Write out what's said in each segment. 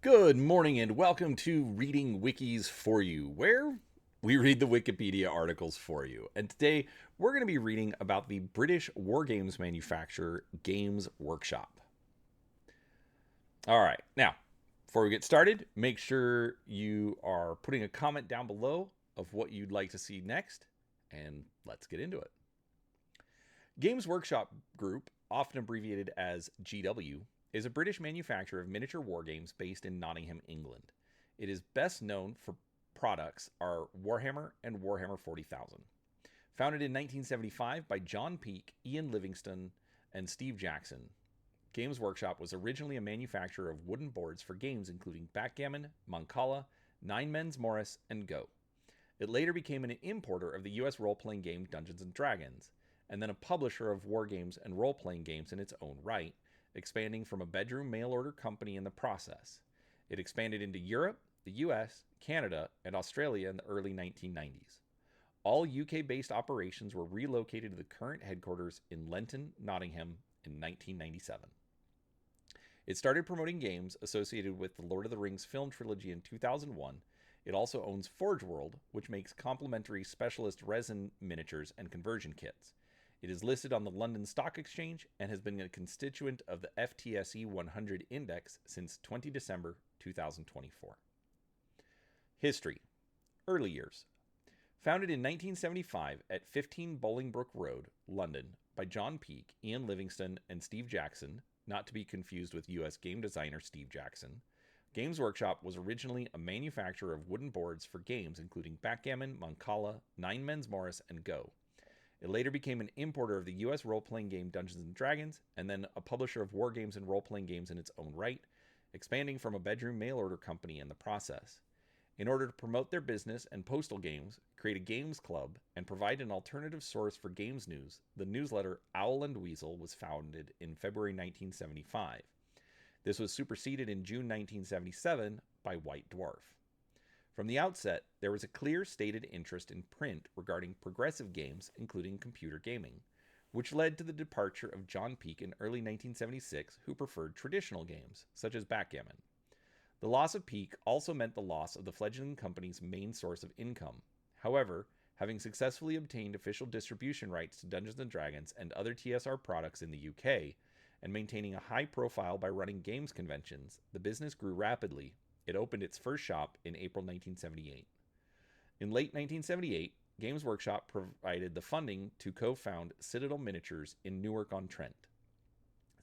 Good morning and welcome to Reading Wikis for You, where we read the Wikipedia articles for you. And today we're going to be reading about the British wargames manufacturer Games Workshop. All right, now, before we get started, make sure you are putting a comment down below of what you'd like to see next, and let's get into it. Games Workshop Group, often abbreviated as GW, is a British manufacturer of miniature wargames based in Nottingham, England. It is best known for products are Warhammer and Warhammer 40,000. Founded in 1975 by John Peake, Ian Livingstone, and Steve Jackson, Games Workshop was originally a manufacturer of wooden boards for games including backgammon, Mancala, Nine Men's Morris, and Go. It later became an importer of the US role-playing game Dungeons & Dragons, and then a publisher of wargames and role-playing games in its own right, expanding from a bedroom mail-order company in the process. It expanded into Europe, the US, Canada, and Australia in the early 1990s. All UK-based operations were relocated to the current headquarters in Lenton, Nottingham in 1997. It started promoting games associated with the Lord of the Rings film trilogy in 2001. It also owns Forge World, which makes complementary specialist resin miniatures and conversion kits. It is listed on the London Stock Exchange and has been a constituent of the FTSE 100 index since 20 December 2024. History. Early years. Founded in 1975 at 15 Bolingbroke Road, London, by John Peake, Ian Livingstone, and Steve Jackson, not to be confused with US game designer Steve Jackson, Games Workshop was originally a manufacturer of wooden boards for games including backgammon, Mancala, Nine Men's Morris, and Go. It later became an importer of the US role-playing game Dungeons & Dragons, and then a publisher of wargames and role-playing games in its own right, expanding from a bedroom mail-order company in the process. In order to promote their business and postal games, create a games club, and provide an alternative source for games news, the newsletter Owl and Weasel was founded in February 1975. This was superseded in June 1977 by White Dwarf. From the outset, there was a clear stated interest in print regarding progressive games, including computer gaming, which led to the departure of John Peake in early 1976, who preferred traditional games, such as backgammon. The loss of Peake also meant the loss of the fledgling company's main source of income. However, having successfully obtained official distribution rights to Dungeons & Dragons and other TSR products in the UK, and maintaining a high profile by running games conventions, the business grew rapidly. It opened its first shop in April 1978. In late 1978, Games Workshop provided the funding to co-found Citadel Miniatures in Newark-on-Trent.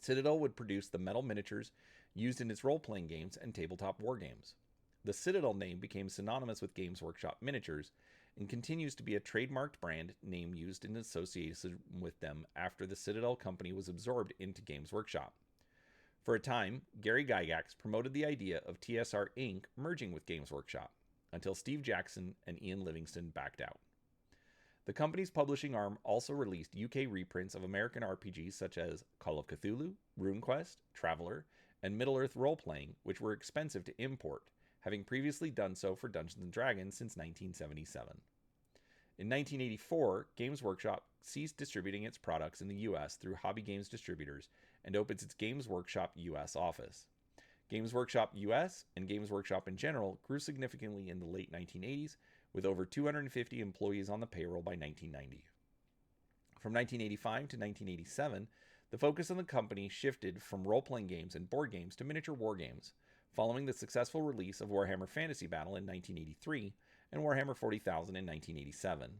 Citadel would produce the metal miniatures used in its role-playing games and tabletop wargames. The Citadel name became synonymous with Games Workshop miniatures and continues to be a trademarked brand name used in association with them after the Citadel company was absorbed into Games Workshop. For a time, Gary Gygax promoted the idea of TSR Inc. merging with Games Workshop, until Steve Jackson and Ian Livingstone backed out. The company's publishing arm also released UK reprints of American RPGs such as Call of Cthulhu, RuneQuest, Traveller, and Middle-earth role-playing, which were expensive to import, having previously done so for Dungeons & Dragons since 1977. In 1984, Games Workshop ceased distributing its products in the US through Hobby Games distributors and opens its Games Workshop US office. Games Workshop US and Games Workshop in general grew significantly in the late 1980s, with over 250 employees on the payroll by 1990. From 1985 to 1987, the focus of the company shifted from role-playing games and board games to miniature wargames, following the successful release of Warhammer Fantasy Battle in 1983 and Warhammer 40,000 in 1987,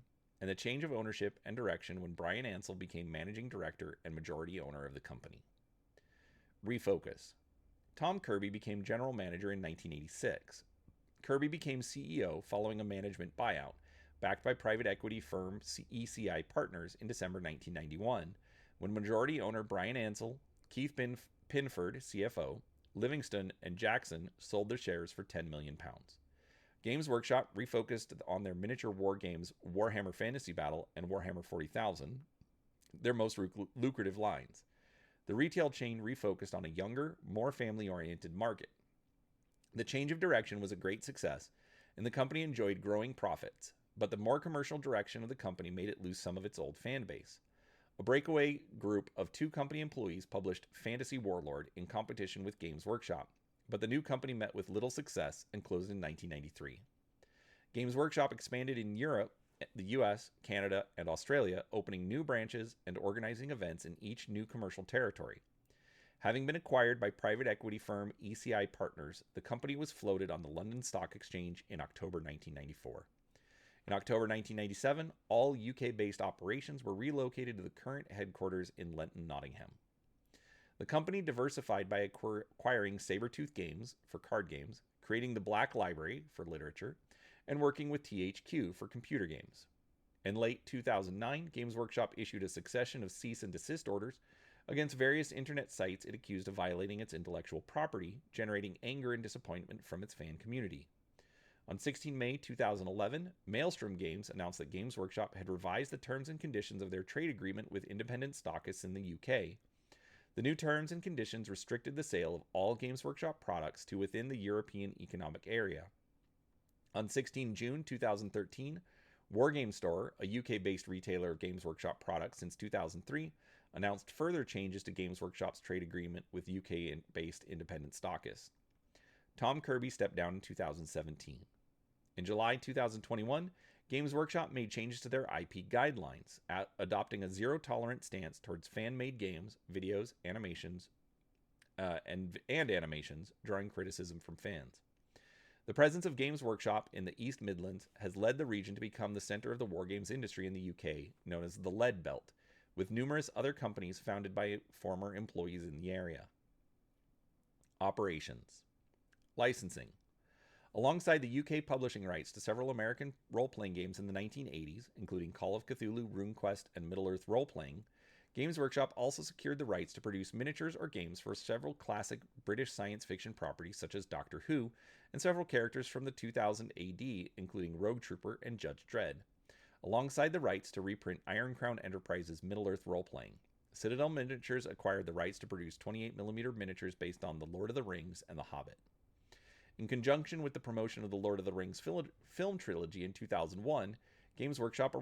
and the change of ownership and direction when Brian Ansell became managing director and majority owner of the company. Refocus. Tom Kirby became general manager in 1986. Kirby became CEO following a management buyout, backed by private equity firm ECI Partners in December 1991, when majority owner Brian Ansell, Keith Pinford, CFO, Livingstone, and Jackson sold their shares for £10 million. Games Workshop refocused on their miniature war games Warhammer Fantasy Battle and Warhammer 40,000, their most lucrative lines. The retail chain refocused on a younger, more family-oriented market. The change of direction was a great success, and the company enjoyed growing profits, but the more commercial direction of the company made it lose some of its old fan base. A breakaway group of 2 company employees published Fantasy Warlord in competition with Games Workshop. but the new company met with little success and closed in 1993. Games Workshop expanded in Europe, the US, Canada, and Australia, opening new branches and organizing events in each new commercial territory. Having been acquired by private equity firm ECI Partners, the company was floated on the London Stock Exchange in October 1994. In October 1997, all UK-based operations were relocated to the current headquarters in Lenton, Nottingham. The company diversified by acquiring Sabretooth Games for card games, creating the Black Library for literature, and working with THQ for computer games. In late 2009, Games Workshop issued a succession of cease and desist orders against various internet sites it accused of violating its intellectual property, generating anger and disappointment from its fan community. On 16 May 2011, Maelstrom Games announced that Games Workshop had revised the terms and conditions of their trade agreement with independent stockists in the UK. The new terms and conditions restricted the sale of all Games Workshop products to within the European Economic Area. On 16 June 2013, Wargames Store, a UK-based retailer of Games Workshop products since 2003, announced further changes to Games Workshop's trade agreement with UK-based independent stockists. Tom Kirby stepped down in 2017. In July 2021, Games Workshop made changes to their IP guidelines, adopting a zero-tolerance stance towards fan-made games, videos, animations, and animations, drawing criticism from fans. The presence of Games Workshop in the East Midlands has led the region to become the center of the wargames industry in the UK, known as the Lead Belt, with numerous other companies founded by former employees in the area. Operations. Licensing. Alongside the UK publishing rights to several American role-playing games in the 1980s, including Call of Cthulhu, RuneQuest, and Middle-earth role-playing, Games Workshop also secured the rights to produce miniatures or games for several classic British science fiction properties such as Doctor Who, and several characters from the 2000 AD, including Rogue Trooper and Judge Dredd, alongside the rights to reprint Iron Crown Enterprises' Middle-earth role-playing. Citadel Miniatures acquired the rights to produce 28mm miniatures based on The Lord of the Rings and The Hobbit. In conjunction with the promotion of the Lord of the Rings film trilogy in 2001, Games Workshop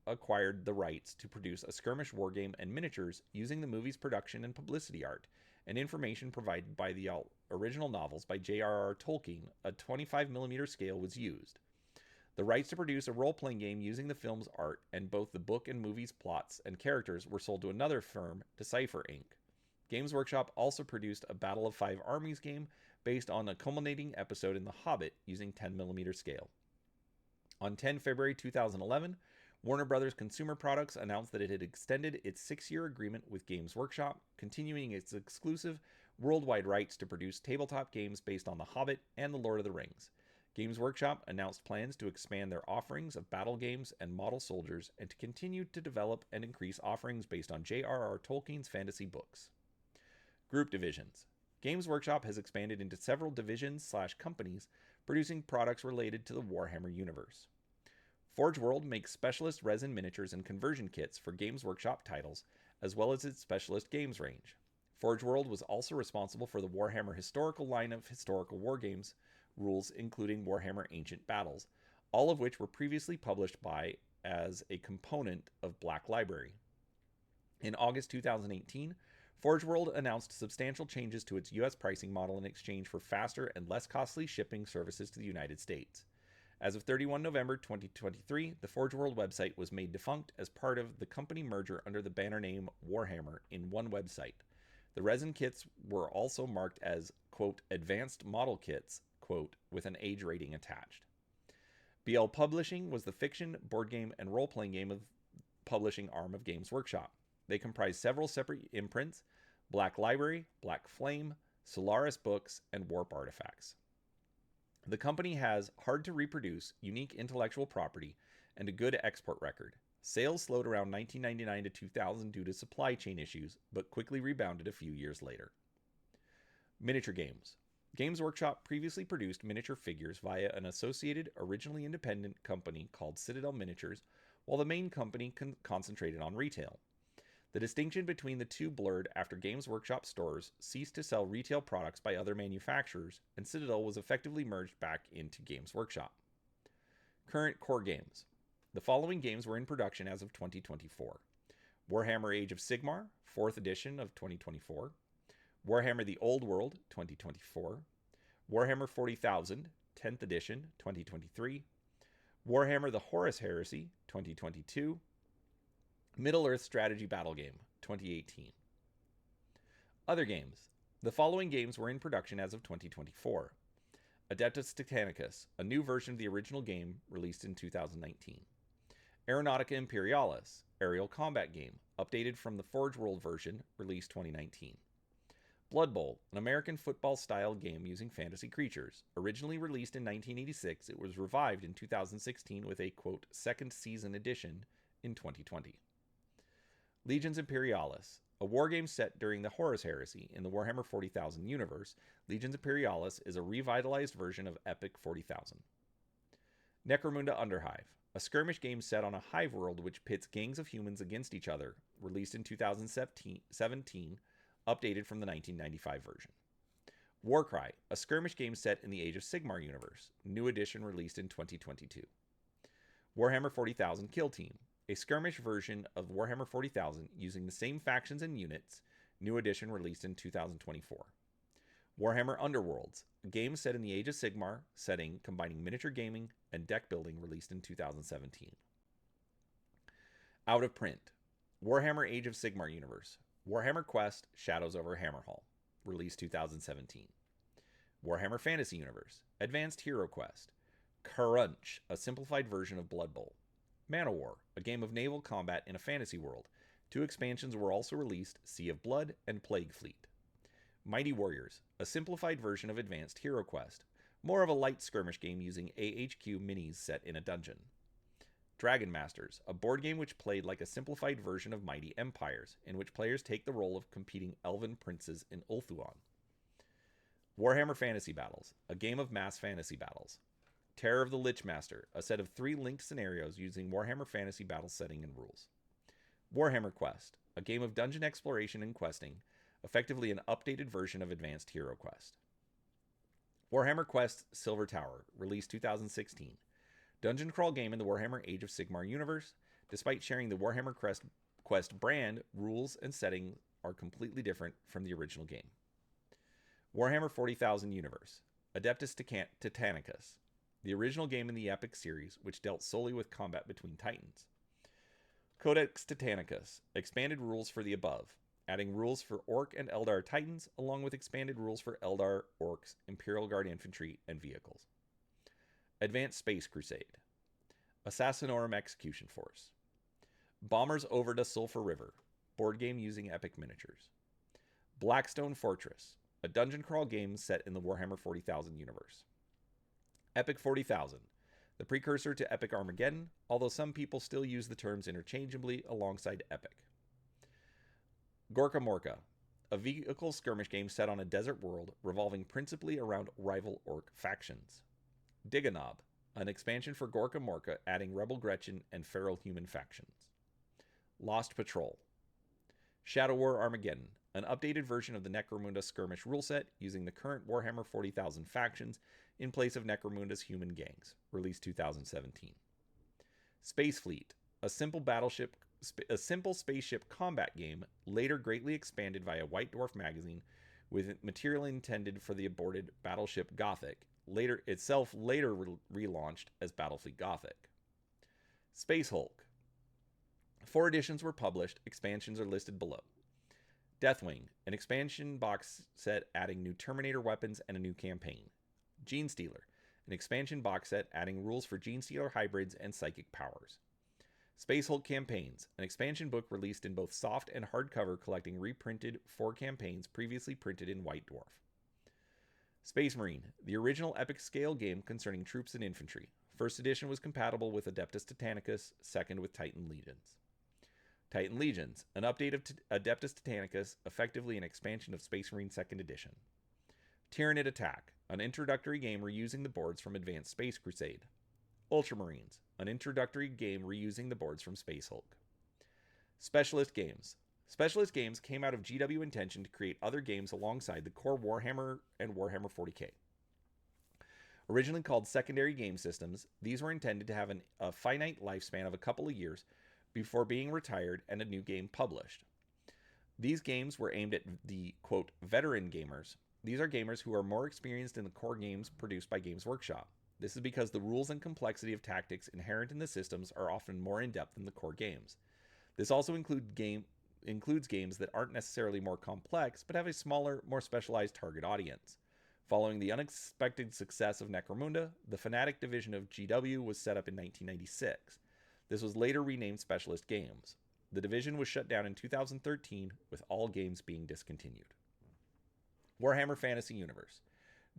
acquired the rights to produce a skirmish wargame and miniatures using the movie's production and publicity art, and information provided by the original novels by J.R.R. Tolkien. A 25mm scale was used. The rights to produce a role-playing game using the film's art and both the book and movie's plots and characters were sold to another firm, Decipher Inc. Games Workshop also produced a Battle of Five Armies game based on a culminating episode in The Hobbit using 10mm scale. On 10 February 2011, Warner Bros. Consumer Products announced that it had extended its 6-year agreement with Games Workshop, continuing its exclusive worldwide rights to produce tabletop games based on The Hobbit and The Lord of the Rings. Games Workshop announced plans to expand their offerings of battle games and model soldiers and to continue to develop and increase offerings based on J.R.R. Tolkien's fantasy books. Group divisions. Games Workshop has expanded into several divisions/companies producing products related to the Warhammer universe. Forge World makes specialist resin miniatures and conversion kits for Games Workshop titles, as well as its specialist games range. Forge World was also responsible for the Warhammer historical line of historical wargames rules, including Warhammer Ancient Battles, all of which were previously published as a component of Black Library. In August 2018, Forge World announced substantial changes to its U.S. pricing model in exchange for faster and less costly shipping services to the United States. As of 31 November 2023, the Forge World website was made defunct as part of the company merger under the banner name Warhammer in one website. The resin kits were also marked as, quote, advanced model kits, quote, with an age rating attached. BL Publishing was the fiction, board game, and role-playing game of publishing arm of Games Workshop. They comprise several separate imprints: Black Library, Black Flame, Solaris Books, and Warp Artifacts. The company has hard-to-reproduce, unique intellectual property and a good export record. Sales slowed around 1999 to 2000 due to supply chain issues, but quickly rebounded a few years later. Miniature games. Games Workshop previously produced miniature figures via an associated, originally independent company called Citadel Miniatures, while the main company concentrated on retail. The distinction between the two blurred after Games Workshop stores ceased to sell retail products by other manufacturers, and Citadel was effectively merged back into Games Workshop. Current core games. The following games were in production as of 2024. Warhammer Age of Sigmar, 4th edition of 2024. Warhammer the Old World, 2024. Warhammer 40,000, 10th edition, 2023. Warhammer the Horus Heresy, 2022. Middle-earth strategy battle game, 2018. Other games. The following games were in production as of 2024. Adeptus Titanicus, a new version of the original game released in 2019. Aeronautica Imperialis, aerial combat game, updated from the Forge World version, released 2019. Blood Bowl, an American football-style game using fantasy creatures. Originally released in 1986, it was revived in 2016 with a, quote, second season edition in 2020. Legions Imperialis, a wargame set during the Horus Heresy in the Warhammer 40,000 universe. Legions Imperialis is a revitalized version of Epic 40,000. Necromunda Underhive, a skirmish game set on a hive world which pits gangs of humans against each other, released in 2017, updated from the 1995 version. Warcry, a skirmish game set in the Age of Sigmar universe, new edition released in 2022. Warhammer 40,000 Kill Team, a skirmish version of Warhammer 40,000 using the same factions and units, new edition released in 2024. Warhammer Underworlds, a game set in the Age of Sigmar setting combining miniature gaming and deck building, released in 2017. Out of print, Warhammer Age of Sigmar universe, Warhammer Quest Shadows over Hammerhall, released 2017. Warhammer Fantasy Universe, Advanced Hero Quest, Crunch, a simplified version of Blood Bowl. Manowar, a game of naval combat in a fantasy world. 2 expansions were also released, Sea of Blood and Plague Fleet. Mighty Warriors, a simplified version of Advanced Hero Quest, more of a light skirmish game using AHQ minis set in a dungeon. Dragon Masters, a board game which played like a simplified version of Mighty Empires, in which players take the role of competing elven princes in Ulthuan. Warhammer Fantasy Battles, a game of mass fantasy battles. Terror of the Lich Master, a set of 3 linked scenarios using Warhammer Fantasy Battle setting and rules. Warhammer Quest, a game of dungeon exploration and questing, effectively an updated version of Advanced Hero Quest. Warhammer Quest Silver Tower, released 2016. Dungeon crawl game in the Warhammer Age of Sigmar universe. Despite sharing the Warhammer Quest brand, rules and settings are completely different from the original game. Warhammer 40,000 universe, Adeptus Titanicus, the original game in the Epic series, which dealt solely with combat between titans. Codex Titanicus, expanded rules for the above, adding rules for Orc and Eldar titans, along with expanded rules for Eldar, Orcs, Imperial Guard infantry, and vehicles. Advanced Space Crusade, Assassinorum Execution Force. Bombers over the Sulphur River, board game using Epic miniatures. Blackstone Fortress, a dungeon crawl game set in the Warhammer 40,000 universe. Epic 40,000, the precursor to Epic Armageddon, although some people still use the terms interchangeably alongside Epic. Gorka Morka, a vehicle skirmish game set on a desert world revolving principally around rival orc factions. Diganob, an expansion for Gorka Morka adding Rebel Gretchen and feral human factions. Lost Patrol. Shadow War Armageddon, an updated version of the Necromunda skirmish rule set using the current Warhammer 40,000 factions in place of Necromunda's human gangs, released 2017. Space Fleet, a simple spaceship combat game, later greatly expanded via White Dwarf magazine with material intended for the aborted Battleship Gothic, later relaunched as Battlefleet Gothic. Space Hulk. 4 editions were published, expansions are listed below. Deathwing, an expansion box set adding new Terminator weapons and a new campaign. Genestealer, an expansion box set adding rules for Genestealer hybrids and psychic powers. Space Hulk Campaigns, an expansion book released in both soft and hardcover collecting reprinted 4 campaigns previously printed in White Dwarf. Space Marine, the original epic scale game concerning troops and infantry. First edition was compatible with Adeptus Titanicus, second with Titan Legions. Titan Legions, an update of Adeptus Titanicus, effectively an expansion of Space Marine 2nd edition. Tyranid Attack, an introductory game reusing the boards from Advanced Space Crusade. Ultramarines, an introductory game reusing the boards from Space Hulk. Specialist Games. Specialist Games came out of GW intention to create other games alongside the core Warhammer and Warhammer 40k. Originally called secondary game systems, these were intended to have a finite lifespan of a couple of years before being retired and a new game published. These games were aimed at the, quote, veteran gamers These are gamers who are more experienced in the core games produced by Games Workshop. This is because the rules and complexity of tactics inherent in the systems are often more in-depth than the core games. This also includes games that aren't necessarily more complex, but have a smaller, more specialized target audience. Following the unexpected success of Necromunda, the Fnatic division of GW was set up in 1996. This was later renamed Specialist Games. The division was shut down in 2013, with all games being discontinued. Warhammer Fantasy Universe.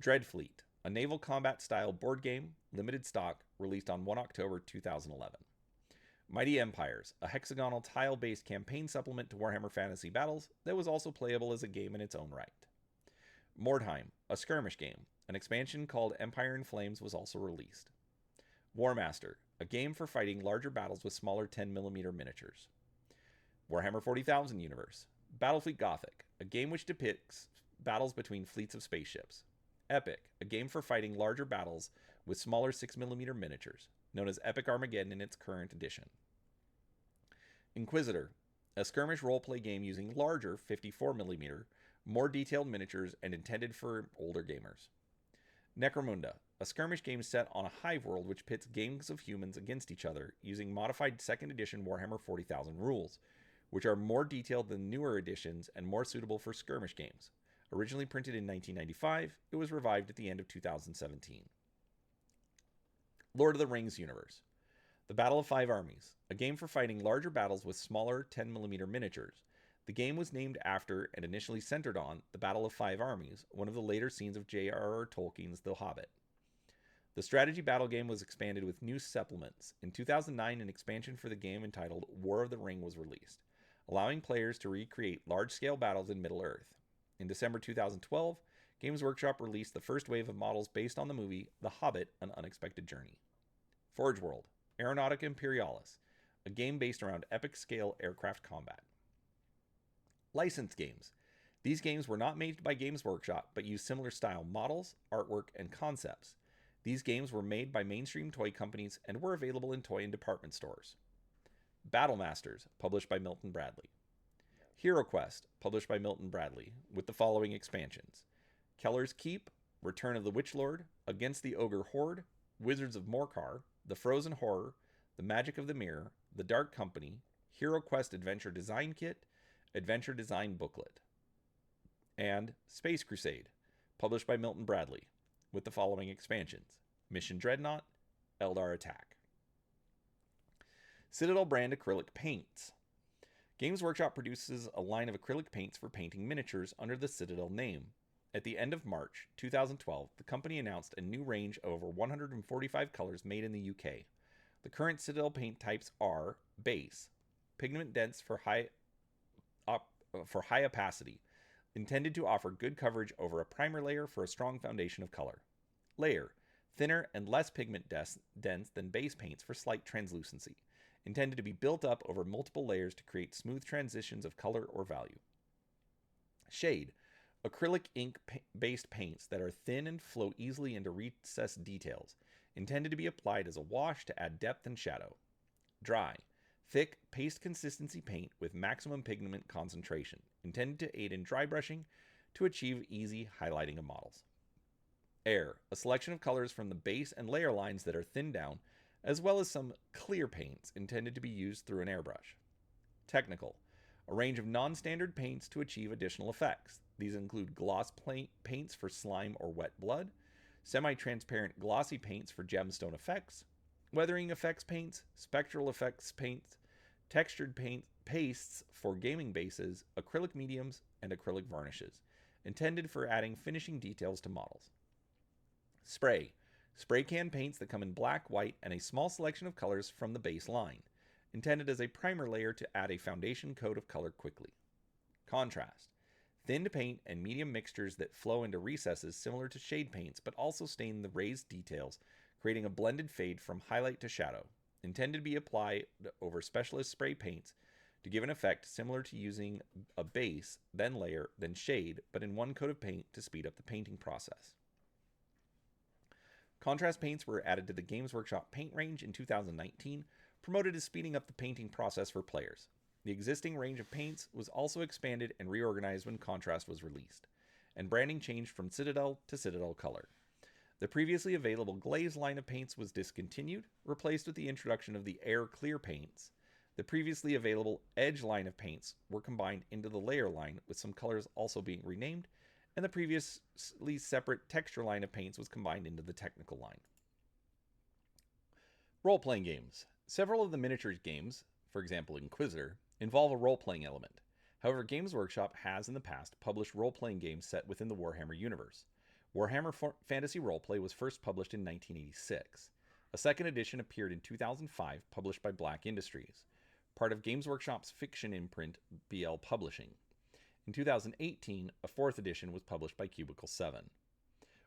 Dreadfleet, a naval combat-style board game, limited stock, released on 1 October 2011. Mighty Empires, a hexagonal tile-based campaign supplement to Warhammer Fantasy Battles that was also playable as a game in its own right. Mordheim, a skirmish game. An expansion called Empire in Flames was also released. Warmaster, a game for fighting larger battles with smaller 10mm miniatures. Warhammer 40,000 Universe. Battlefleet Gothic, a game which depicts battles between fleets of spaceships. Epic, a game for fighting larger battles with smaller 6mm miniatures, known as Epic Armageddon in its current edition. Inquisitor, a skirmish roleplay game using larger 54mm, more detailed miniatures and intended for older gamers. Necromunda, a skirmish game set on a hive world which pits gangs of humans against each other using modified 2nd edition Warhammer 40,000 rules, which are more detailed than newer editions and more suitable for skirmish games. Originally printed in 1995, it was revived at the end of 2017. Lord of the Rings Universe. The Battle of Five Armies, a game for fighting larger battles with smaller 10mm miniatures. The game was named after and initially centered on the Battle of Five Armies, one of the later scenes of J.R.R. Tolkien's The Hobbit. The strategy battle game was expanded with new supplements. In 2009, an expansion for the game entitled War of the Ring was released, allowing players to recreate large-scale battles in Middle-earth. In December 2012, Games Workshop released the first wave of models based on the movie The Hobbit: An Unexpected Journey. Forge World, Aeronautica Imperialis, a game based around epic-scale aircraft combat. Licensed games. These games were not made by Games Workshop, but used similar style models, artwork, and concepts. These games were made by mainstream toy companies and were available in toy and department stores. Battle Masters, published by Milton Bradley. Hero Quest, published by Milton Bradley, with the following expansions: Keller's Keep, Return of the Witchlord, Against the Ogre Horde, Wizards of Morcar, The Frozen Horror, The Magic of the Mirror, The Dark Company, Hero Quest Adventure Design Kit, Adventure Design Booklet. And Space Crusade, published by Milton Bradley, with the following expansions: Mission Dreadnought, Eldar Attack. Citadel brand acrylic paints. Games Workshop produces a line of acrylic paints for painting miniatures under the Citadel name. At the end of March 2012, the company announced a new range of over 145 colors made in the UK. The current Citadel paint types are base, pigment dense for high opacity, intended to offer good coverage over a primer layer for a strong foundation of color. Layer, thinner and less pigment dense than base paints for slight translucency, intended to be built up over multiple layers to create smooth transitions of color or value. Shade, acrylic ink-based paints that are thin and flow easily into recessed details, intended to be applied as a wash to add depth and shadow. Dry, thick, paste consistency paint with maximum pigment concentration, intended to aid in dry brushing to achieve easy highlighting of models. Air, a selection of colors from the base and layer lines that are thinned down, as well as some clear paints intended to be used through an airbrush. Technical, a range of non-standard paints to achieve additional effects. These include gloss paints for slime or wet blood, semi-transparent glossy paints for gemstone effects, weathering effects paints, spectral effects paints, textured pastes for gaming bases, acrylic mediums, and acrylic varnishes, intended for adding finishing details to models. Spray can paints that come in black, white, and a small selection of colors from the base line, intended as a primer layer to add a foundation coat of color quickly. Contrast, thinned paint and medium mixtures that flow into recesses similar to shade paints but also stain the raised details, creating a blended fade from highlight to shadow, intended to be applied over specialist spray paints to give an effect similar to using a base, then layer, then shade, but in one coat of paint to speed up the painting process. Contrast paints were added to the Games Workshop paint range in 2019, promoted as speeding up the painting process for players. The existing range of paints was also expanded and reorganized when Contrast was released. and branding changed from Citadel to Citadel Color. The previously available Glaze line of paints was discontinued, replaced with the introduction of the Air Clear paints. The previously available Edge line of paints were combined into the Layer line, with some colors also being renamed, and the previously separate Texture line of paints was combined into the Technical line. Role-playing games. Several of the miniatures games, for example Inquisitor, involve a role-playing element. However, Games Workshop has in the past published role-playing games set within the Warhammer universe. Warhammer Fantasy Roleplay was first published in 1986. A second edition appeared in 2005, published by Black Industries, part of Games Workshop's fiction imprint, BL Publishing. In 2018, a fourth edition was published by Cubicle 7.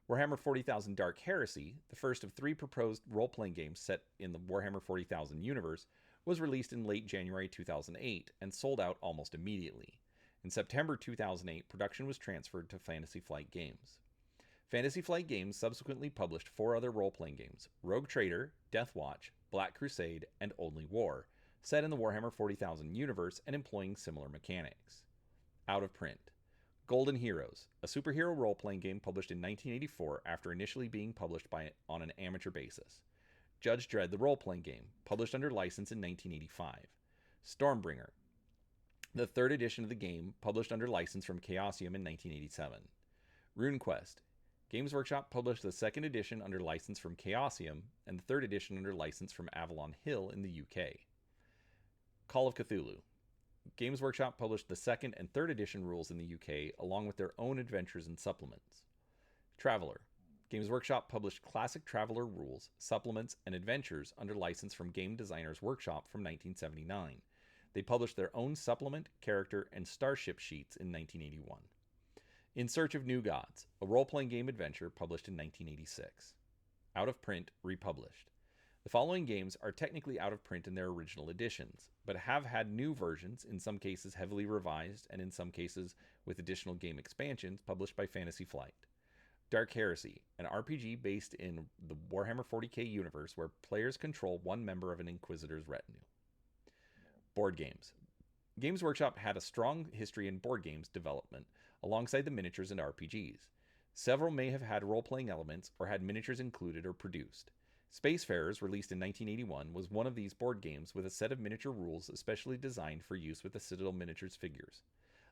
Warhammer 40,000 Dark Heresy, the first of 3 proposed role-playing games set in the Warhammer 40,000 universe, was released in late January 2008 and sold out almost immediately. In September 2008, production was transferred to Fantasy Flight Games. Fantasy Flight Games subsequently published 4 other role-playing games: Rogue Trader, Death Watch, Black Crusade, and Only War, set in the Warhammer 40,000 universe and employing similar mechanics. Out of print. Golden Heroes, a superhero role-playing game published in 1984 after initially being published on an amateur basis. Judge Dredd, the role-playing game, published under license in 1985. Stormbringer, the third edition of the game, published under license from Chaosium in 1987. RuneQuest, Games Workshop published the second edition under license from Chaosium and the third edition under license from Avalon Hill in the UK. Call of Cthulhu, Games Workshop published the second and third edition rules in the UK, along with their own adventures and supplements. Traveler, Games Workshop published classic Traveler rules, supplements, and adventures under license from Game Designers Workshop from 1979. They published their own supplement, character, and starship sheets in 1981. In Search of New Gods, a role-playing game adventure published in 1986. Out of print, republished. The following games are technically out of print in their original editions, but have had new versions, in some cases heavily revised, and in some cases with additional game expansions, published by Fantasy Flight. Dark Heresy, an RPG based in the Warhammer 40k universe where players control one member of an Inquisitor's retinue. Board games. Games Workshop had a strong history in board games development, alongside the miniatures and RPGs. Several may have had role-playing elements or had miniatures included or produced. Spacefarers, released in 1981, was one of these board games with a set of miniature rules especially designed for use with the Citadel Miniatures figures.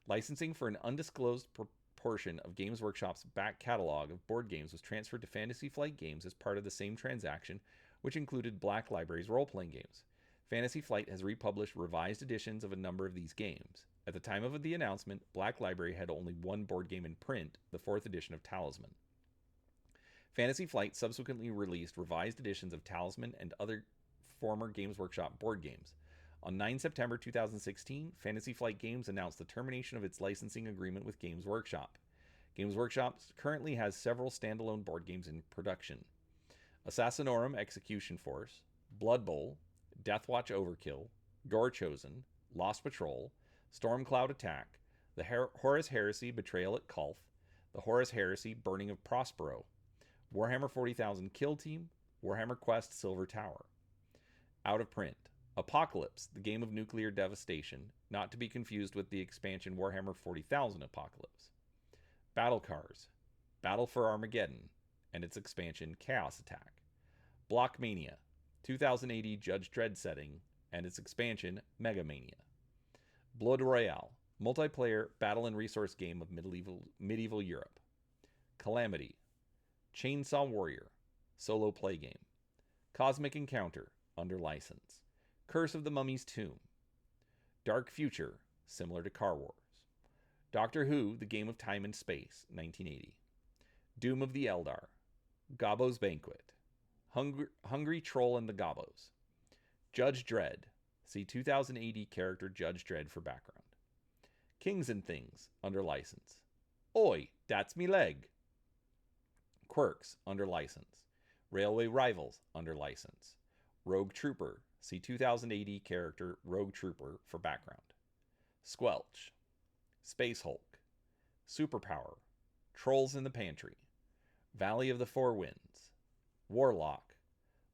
Licensing for an undisclosed portion of Games Workshop's back catalog of board games was transferred to Fantasy Flight Games as part of the same transaction, which included Black Library's role-playing games. Fantasy Flight has republished revised editions of a number of these games. At the time of the announcement, Black Library had only one board game in print, the 4th edition of Talisman. Fantasy Flight subsequently released revised editions of Talisman and other former Games Workshop board games. On 9 September 2016, Fantasy Flight Games announced the termination of its licensing agreement with Games Workshop. Games Workshop currently has several standalone board games in production: Assassinorum Execution Force, Blood Bowl, Deathwatch Overkill, Gore Chosen, Lost Patrol, Stormcloud Attack, the Horus Heresy Betrayal at Kulth, the Horus Heresy Burning of Prospero, Warhammer 40,000 Kill Team, Warhammer Quest Silver Tower. Out of print. Apocalypse, the game of nuclear devastation, not to be confused with the expansion Warhammer 40,000 Apocalypse. Battle Cars, Battle for Armageddon, and its expansion Chaos Attack. Blockmania, 2080 Judge Dredd setting, and its expansion Megamania. Blood Royale, multiplayer battle and resource game of medieval Europe. Calamity, Chainsaw Warrior, solo play game. Cosmic Encounter, under license. Curse of the Mummy's Tomb. Dark Future, similar to Car Wars. Doctor Who, the Game of Time and Space, 1980. Doom of the Eldar. Gobbo's Banquet. Hungry Troll and the Gobbos. Judge Dredd. See 2080 character Judge Dredd for background. Kings and Things, under license. Oi, that's me leg. Quirks, under license. Railway Rivals, under license. Rogue Trooper, see 2080 character Rogue Trooper for background. Squelch. Space Hulk. Superpower. Trolls in the Pantry. Valley of the Four Winds. Warlock.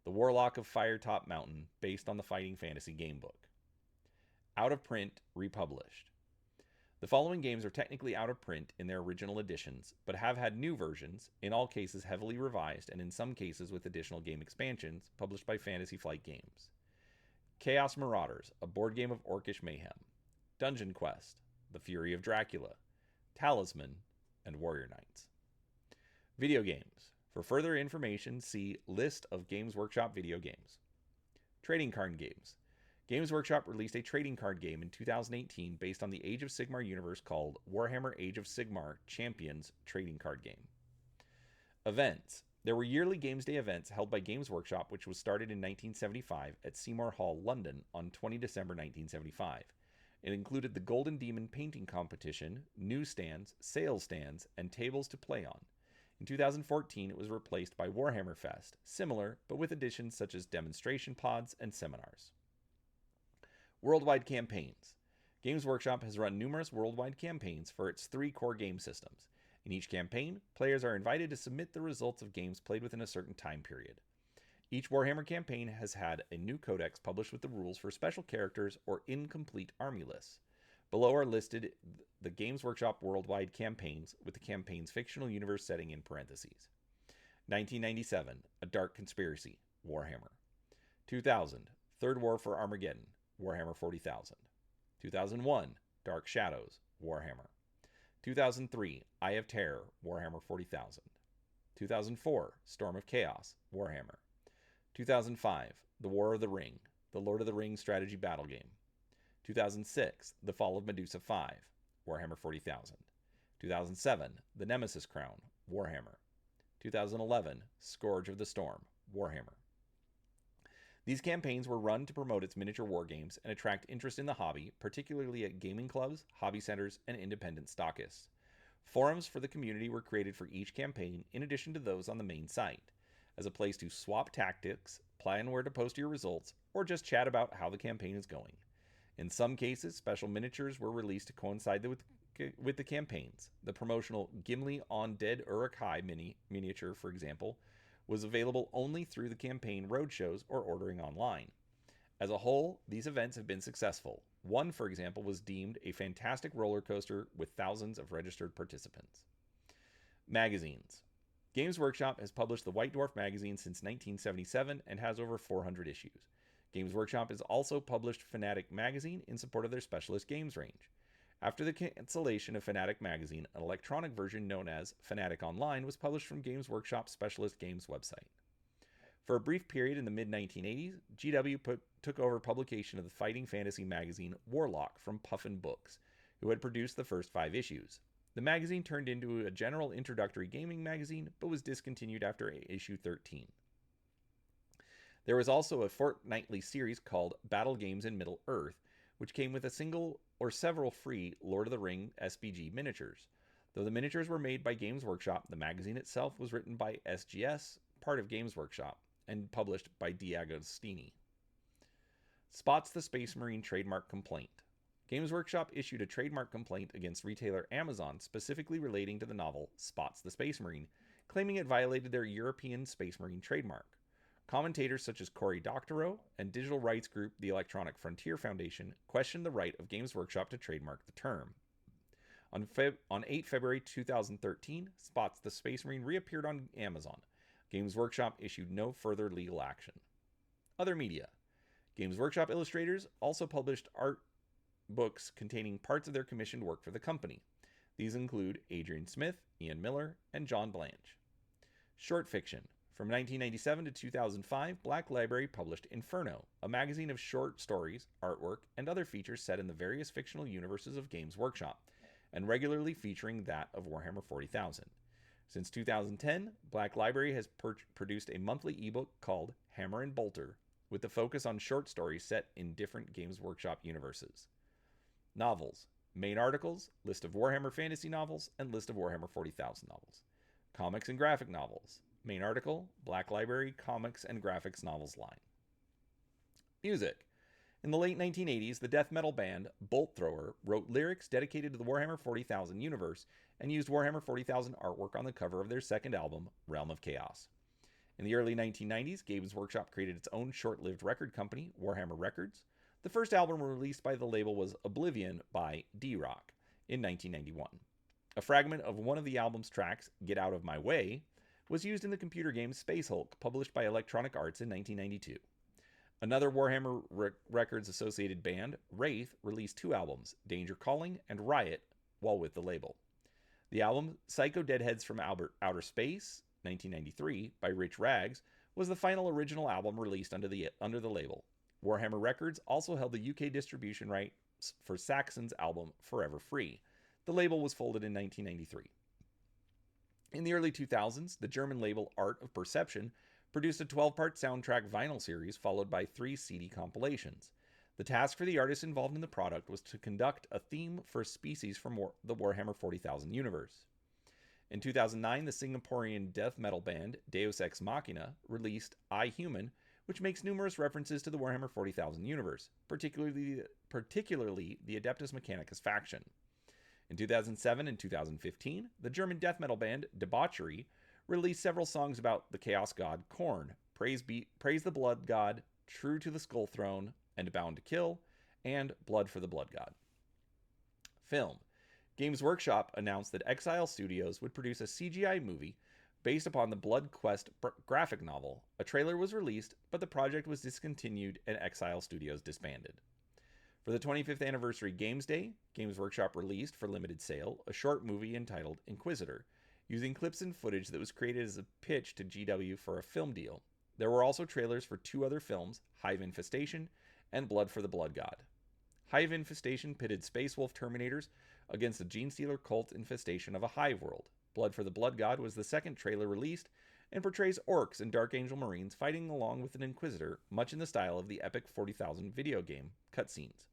The Warlock of Firetop Mountain, based on the Fighting Fantasy gamebook. Out of print, republished. The following games are technically out of print in their original editions, but have had new versions, in all cases heavily revised and in some cases with additional game expansions, published by Fantasy Flight Games. Chaos Marauders, a board game of orcish mayhem. Dungeon Quest, The Fury of Dracula, Talisman, and Warrior Knights. Video games. For further information, see List of Games Workshop video games. Trading card games. Games Workshop released a trading card game in 2018 based on the Age of Sigmar universe called Warhammer Age of Sigmar Champions Trading Card Game. Events. There were yearly Games Day events held by Games Workshop, which was started in 1975 at Seymour Hall, London on 20 December 1975. It included the Golden Demon painting competition, newsstands, sales stands, and tables to play on. In 2014, it was replaced by Warhammer Fest, similar, but with additions such as demonstration pods and seminars. Worldwide campaigns. Games Workshop has run numerous worldwide campaigns for its 3 core game systems. In each campaign, players are invited to submit the results of games played within a certain time period. Each Warhammer campaign has had a new codex published with the rules for special characters or incomplete army lists. Below are listed the Games Workshop worldwide campaigns with the campaign's fictional universe setting in parentheses. 1997, A Dark Conspiracy, Warhammer. 2000, Third War for Armageddon, Warhammer 40,000. 2001, Dark Shadows, Warhammer. 2003, Eye of Terror, Warhammer 40,000. 2004, Storm of Chaos, Warhammer. 2005, The War of the Ring, the Lord of the Rings strategy battle game. 2006, The Fall of Medusa 5, Warhammer 40,000. 2007, The Nemesis Crown, Warhammer. 2011, Scourge of the Storm, Warhammer. These campaigns were run to promote its miniature wargames and attract interest in the hobby, particularly at gaming clubs, hobby centers, and independent stockists. Forums for the community were created for each campaign, in addition to those on the main site, as a place to swap tactics, plan where to post your results, or just chat about how the campaign is going. In some cases, special miniatures were released to coincide with the campaigns. The promotional Gimli on Dead Uruk-hai miniature, for example, was available only through the campaign roadshows or ordering online. As a whole, these events have been successful. One, for example, was deemed a fantastic roller coaster with thousands of registered participants. Magazines. Games Workshop has published the White Dwarf magazine since 1977 and has over 400 issues. Games Workshop has also published Fanatic magazine in support of their specialist games range. After the cancellation of Fanatic magazine, an electronic version known as Fanatic Online was published from Games Workshop's specialist games website. For a brief period in the mid-1980s, GW took over publication of the fighting fantasy magazine Warlock from Puffin Books, who had produced the first 5 issues. The magazine turned into a general introductory gaming magazine, but was discontinued after issue 13. There was also a fortnightly series called Battle Games in Middle-earth, which came with a single or several free Lord of the Ring SBG miniatures. Though the miniatures were made by Games Workshop, the magazine itself was written by SGS, part of Games Workshop, and published by D'Agostini. Spots the Space Marine trademark complaint. Games Workshop issued a trademark complaint against retailer Amazon specifically relating to the novel Spots the Space Marine, claiming it violated their European Space Marine trademark. Commentators such as Cory Doctorow and digital rights group the Electronic Frontier Foundation questioned the right of Games Workshop to trademark the term. On 8 February 2013, Spots the Space Marine reappeared on Amazon. Games Workshop issued no further legal action. Other media. Games Workshop illustrators also published art books containing parts of their commissioned work for the company. These include Adrian Smith, Ian Miller, and John Blanche. Short fiction. From 1997 to 2005, Black Library published Inferno, a magazine of short stories, artwork, and other features set in the various fictional universes of Games Workshop, and regularly featuring that of Warhammer 40,000. Since 2010, Black Library has produced a monthly ebook called Hammer and Bolter, with the focus on short stories set in different Games Workshop universes. Novels. Main articles, list of Warhammer fantasy novels, and list of Warhammer 40,000 novels. Comics and graphic novels. Main article, Black Library Comics and Graphics Novels line. Music. In the late 1980s, the death metal band Bolt Thrower wrote lyrics dedicated to the Warhammer 40,000 universe and used Warhammer 40,000 artwork on the cover of their second album, Realm of Chaos. In the early 1990s, Games Workshop created its own short-lived record company, Warhammer Records. The first album released by the label was Oblivion by D-Rock. in 1991. A fragment of one of the album's tracks, Get Out of My Way, was used in the computer game Space Hulk, published by Electronic Arts in 1992. Another Warhammer Records associated band, Wraith, released 2 albums, Danger Calling and Riot, while with the label. The album Psycho Deadheads from Outer Space, 1993, by Rich Rags, was the final original album released under the label. Warhammer Records also held the UK distribution rights for Saxon's album Forever Free. The label was folded in 1993. In the early 2000s, the German label Art of Perception produced a 12-part soundtrack vinyl series followed by 3 CD compilations. The task for the artists involved in the product was to conduct a theme for a species from the Warhammer 40,000 universe. In 2009, the Singaporean death metal band Deus Ex Machina released I, Human, which makes numerous references to the Warhammer 40,000 universe, particularly the Adeptus Mechanicus faction. In 2007 and 2015, the German death metal band Debauchery released several songs about the Chaos God Khorne, Praise the Blood God, True to the Skull Throne, and Bound to Kill, and Blood for the Blood God. Film. Games Workshop announced that Exile Studios would produce a CGI movie based upon the Blood Quest graphic novel. A trailer was released, but the project was discontinued and Exile Studios disbanded. For the 25th anniversary Games Day, Games Workshop released for limited sale a short movie entitled Inquisitor, using clips and footage that was created as a pitch to GW for a film deal. There were also trailers for 2 other films, Hive Infestation and Blood for the Blood God. Hive Infestation pitted Space Wolf Terminators against the Genestealer cult infestation of a hive world. Blood for the Blood God was the second trailer released and portrays orcs and Dark Angel Marines fighting along with an Inquisitor, much in the style of the epic 40,000 video game cutscenes.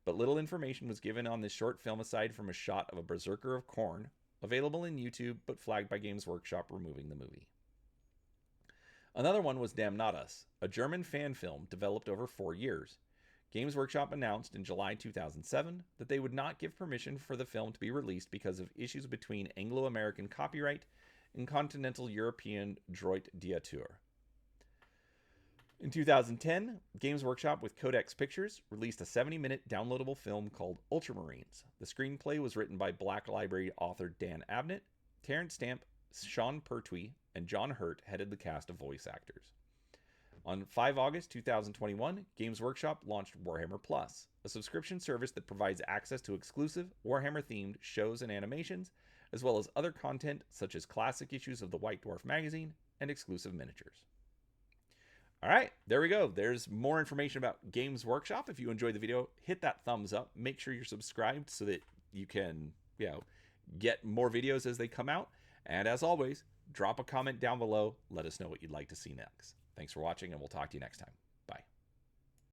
But little information was given on this short film aside from a shot of a Berserker of Khorne, available in YouTube but flagged by Games Workshop removing the movie. Another one was Damnatus, a German fan film developed over 4 years. Games Workshop announced in July 2007 that they would not give permission for the film to be released because of issues between Anglo-American copyright and continental European droit d'auteur. In 2010, Games Workshop with Codex Pictures released a 70-minute downloadable film called Ultramarines. The screenplay was written by Black Library author Dan Abnett. Terrence Stamp, Sean Pertwee, and John Hurt headed the cast of voice actors. On 5 August 2021, Games Workshop launched Warhammer Plus, a subscription service that provides access to exclusive Warhammer-themed shows and animations, as well as other content such as classic issues of the White Dwarf magazine and exclusive miniatures. All right, there we go. There's more information about Games Workshop. If you enjoyed the video, hit that thumbs up. Make sure you're subscribed so that you can, get more videos as they come out. And as always, drop a comment down below. Let us know what you'd like to see next. Thanks for watching, and we'll talk to you next time. Bye.